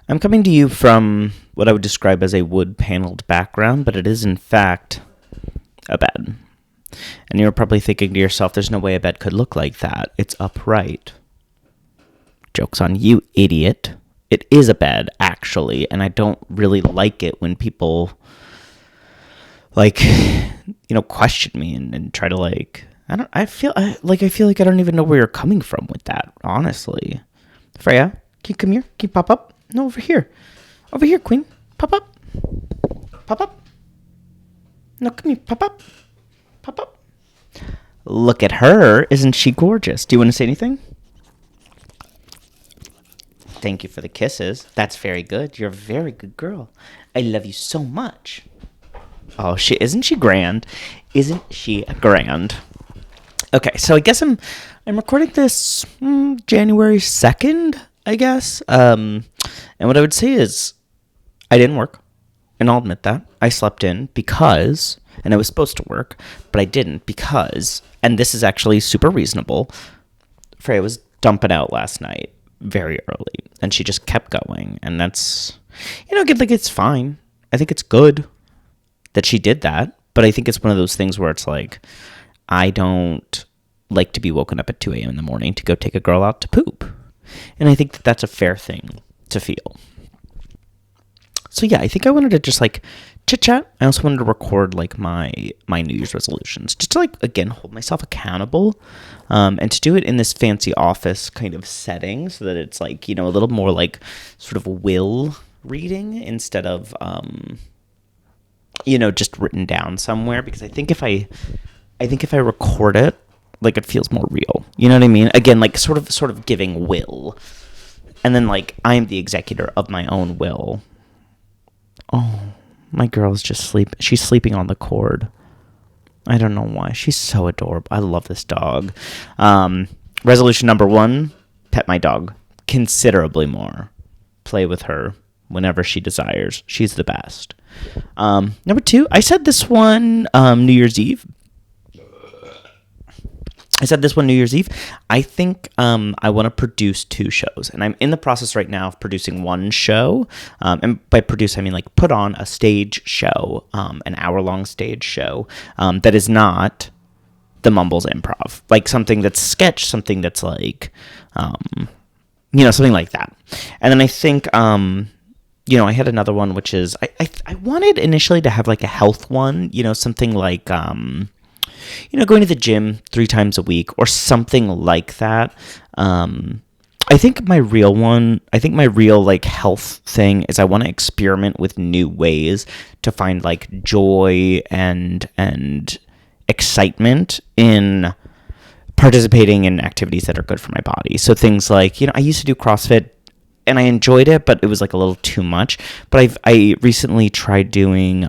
I'm coming to you from what I would describe as a wood-paneled background, but it is, in fact, a bed. And you're probably thinking to yourself, there's no way a bed could look like that. It's upright. Joke's on you, idiot. It is a bed, actually, and I don't really like it when people, question me and try to, I feel like I don't even know where you're coming from with that, honestly. Freya, can you come here? Can you pop up? No, over here. Over here, Queen. Pop up. Pop up. No, come here. Pop up. Pop up. Look at her. Isn't she gorgeous? Do you want to say anything? Thank you for the kisses. That's very good. You're a very good girl. I love you so much. Oh, isn't she grand? Isn't she grand? Okay, so I guess I'm recording this January 2nd, I guess. And what I would say is I didn't work, and I'll admit that. I slept in because, and I was supposed to work, but I didn't because, and this is actually super reasonable, Freya was dumping out last night very early, and she just kept going, and that's, it's fine. I think it's good that she did that, but I think it's one of those things where it's like, I don't like to be woken up at 2 a.m. in the morning to go take a girl out to poop. And I think that that's a fair thing to feel. So yeah, I think I wanted to just chit chat. I also wanted to record my New Year's resolutions, just to again hold myself accountable, and to do it in this fancy office kind of setting, so that it's a little more sort of will reading instead of just written down somewhere. Because I think if I record it, it feels more real. You know what I mean? Again, sort of giving will, and then I am the executor of my own will. Oh, my girl's just she's sleeping on the cord. I don't know why. She's so adorable. I love this dog. Resolution number 1, pet my dog considerably more. Play with her whenever she desires. She's the best. Number 2, I said this one New Year's Eve. I think I want to produce 2 shows, and I'm in the process right now of producing 1 show. And by produce, I mean put on a stage show, an hour-long stage show that is not the Mumbles Improv, something that's sketch, something that's something like that. And then I think I had another one, which is I wanted initially to have a health one, something going to the gym 3 times a week or something like that. I think my real health thing is I want to experiment with new ways to find joy and excitement in participating in activities that are good for my body. So things I used to do CrossFit and I enjoyed it, but it was a little too much. But I recently tried doing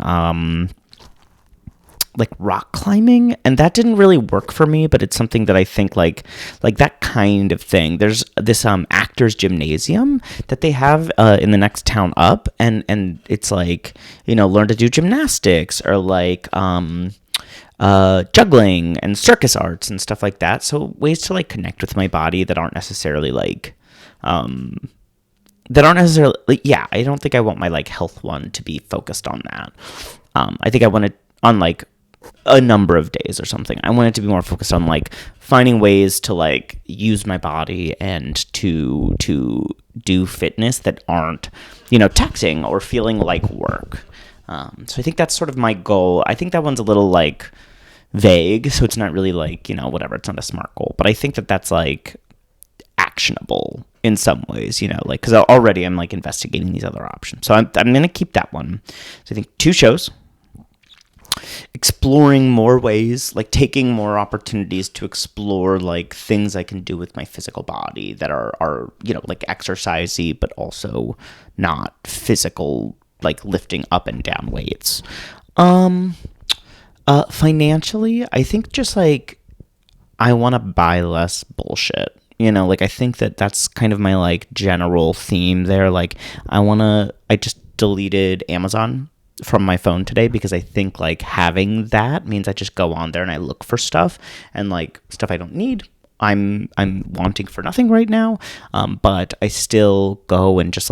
rock climbing, and that didn't really work for me, but it's something that I think that kind of thing. There's this actors gymnasium that they have in the next town up, and it's learn to do gymnastics or juggling and circus arts and stuff like that. So ways to connect with my body that aren't necessarily I don't think I want my health one to be focused on that. I think I want it on a number of days or something. I want it to be more focused on finding ways to use my body and to do fitness that aren't taxing or feeling like work. So I think that's sort of my goal. I think that one's a little vague, so it's not really whatever. It's not a SMART goal, but I think that that's actionable in some ways, because already I'm investigating these other options. So I'm going to keep that one. So I think 2 shows. Exploring more ways, taking more opportunities to explore things I can do with my physical body that are exercisey, but also not physical, lifting up and down weights. Financially, I think just I want to buy less bullshit. I think that that's kind of my general theme there. I just deleted Amazon from my phone today because I think having that means I just go on there and I look for stuff and stuff I don't need. I'm wanting for nothing right now, but I still go and just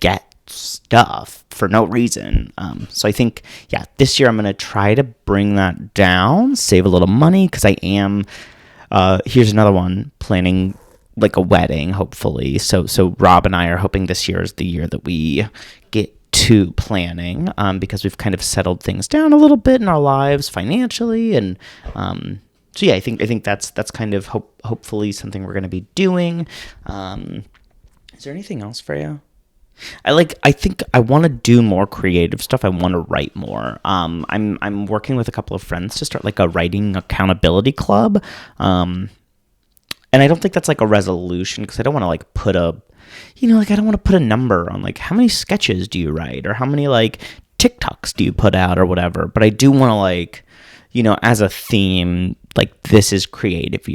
get stuff for no reason. So I think, yeah, this year I'm going to try to bring that down, save a little money, because I am, here's another one, planning like a wedding, hopefully. So Rob and I are hoping this year is the year that we get to planning, because we've kind of settled things down a little bit in our lives financially. And, so yeah, I think that's kind of hopefully something we're going to be doing. Is there anything else for you? I think I want to do more creative stuff. I want to write more. I'm working with a couple of friends to start like a writing accountability club. And I don't think that's like a resolution, because I don't want to like put a, like I don't want to put a number on like how many sketches do you write or how many like TikToks do you put out or whatever. But I do want to like, as a theme, like this is creative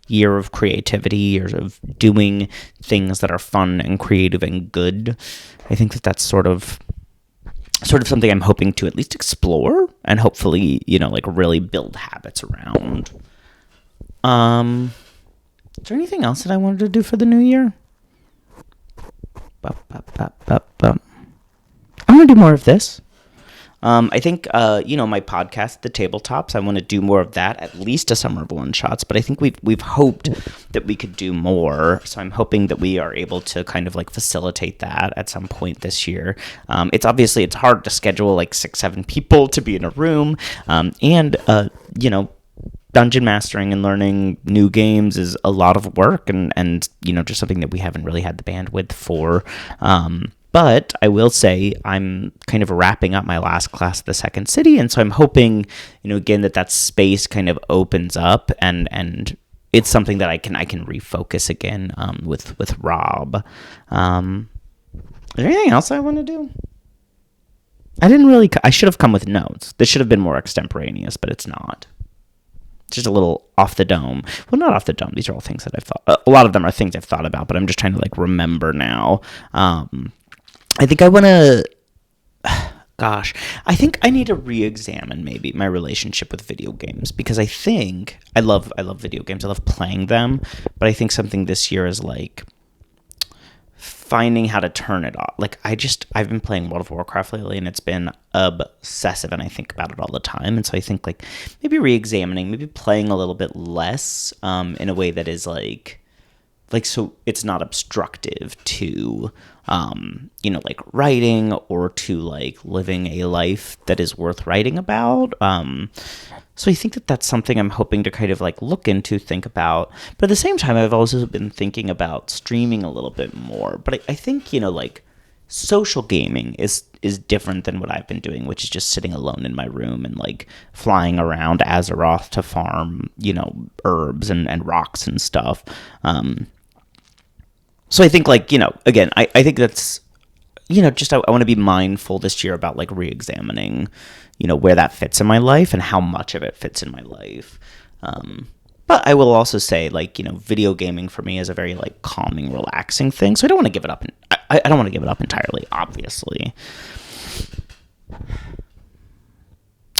year of creativity, years of doing things that are fun and creative and good. I think that's sort of something I'm hoping to at least explore and hopefully, like really build habits around. Is there anything else that I wanted to do for the new year? I'm going to do more of this. I think, my podcast, The Tabletops, I want to do more of that, at least a summer of one shots, but I think we've hoped that we could do more. So I'm hoping that we are able to kind of like facilitate that at some point this year. It's hard to schedule like 6-7 people to be in a room. And dungeon mastering and learning new games is a lot of work and just something that we haven't really had the bandwidth for. But I will say I'm kind of wrapping up my last class at the Second City, and so I'm hoping, again, that space kind of opens up and it's something that I can refocus again with Rob. Is there anything else I want to do? I should have come with notes. This should have been more extemporaneous, but it's not. It's just a little off the dome. Well, not off the dome. These are all things that I've thought. A lot of them are things I've thought about, but I'm just trying to like remember now. I think I want to. Gosh, I think I need to re-examine maybe my relationship with video games, because I think I love video games. I love playing them, but I think something this year is like finding how to turn it off. Like I've been playing World of Warcraft lately, and it's been obsessive, and I think about it all the time. And so I think like maybe re-examining, maybe playing a little bit less, in a way that is like so it's not obstructive to like writing or to like living a life that is worth writing about. So I think that's something I'm hoping to kind of like look into, think about. But at the same time, I've also been thinking about streaming a little bit more. But I think, like social gaming is different than what I've been doing, which is just sitting alone in my room and like flying around Azeroth to farm, herbs and rocks and stuff. So I think like, again, I think that's, just I want to be mindful this year about like re-examining, where that fits in my life and how much of it fits in my life. But I will also say like, video gaming for me is a very like calming, relaxing thing. So I don't want to give it up. I don't want to give it up entirely, obviously.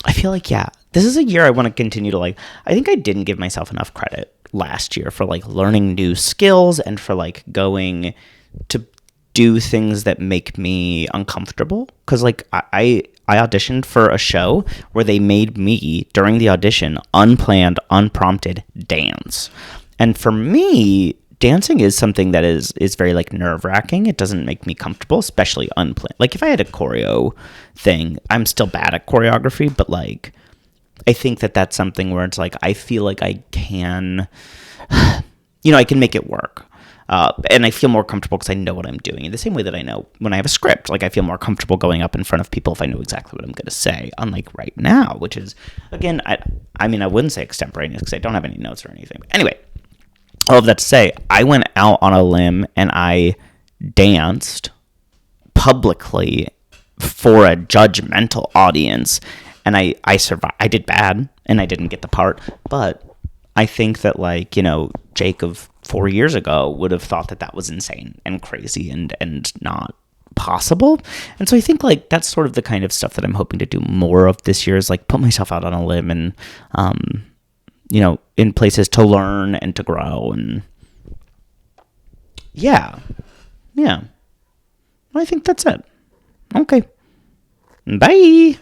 I feel like, yeah, this is a year I want to continue to like, I think I didn't give myself enough credit last year for like learning new skills and for like going to do things that make me uncomfortable. Cause like I auditioned for a show where they made me during the audition, unplanned, unprompted, dance. And for me, dancing is something that is very like nerve-wracking. It doesn't make me comfortable, especially unplanned. Like if I had a choreo thing, I'm still bad at choreography, but like I think that's something where it's like I feel like I can I can make it work. And I feel more comfortable because I know what I'm doing. In the same way that I know when I have a script, like I feel more comfortable going up in front of people if I know exactly what I'm going to say. Unlike right now, which is, again, I wouldn't say extemporaneous because I don't have any notes or anything. But anyway, all of that to say, I went out on a limb and I danced publicly for a judgmental audience. And I survived. I did bad and I didn't get the part. But I think that like, Jake of 4 years ago would have thought that was insane and crazy and not possible. And so I think like that's sort of the kind of stuff that I'm hoping to do more of this year, is like put myself out on a limb and, in places to learn and to grow. And yeah. I think that's it. Okay. Bye.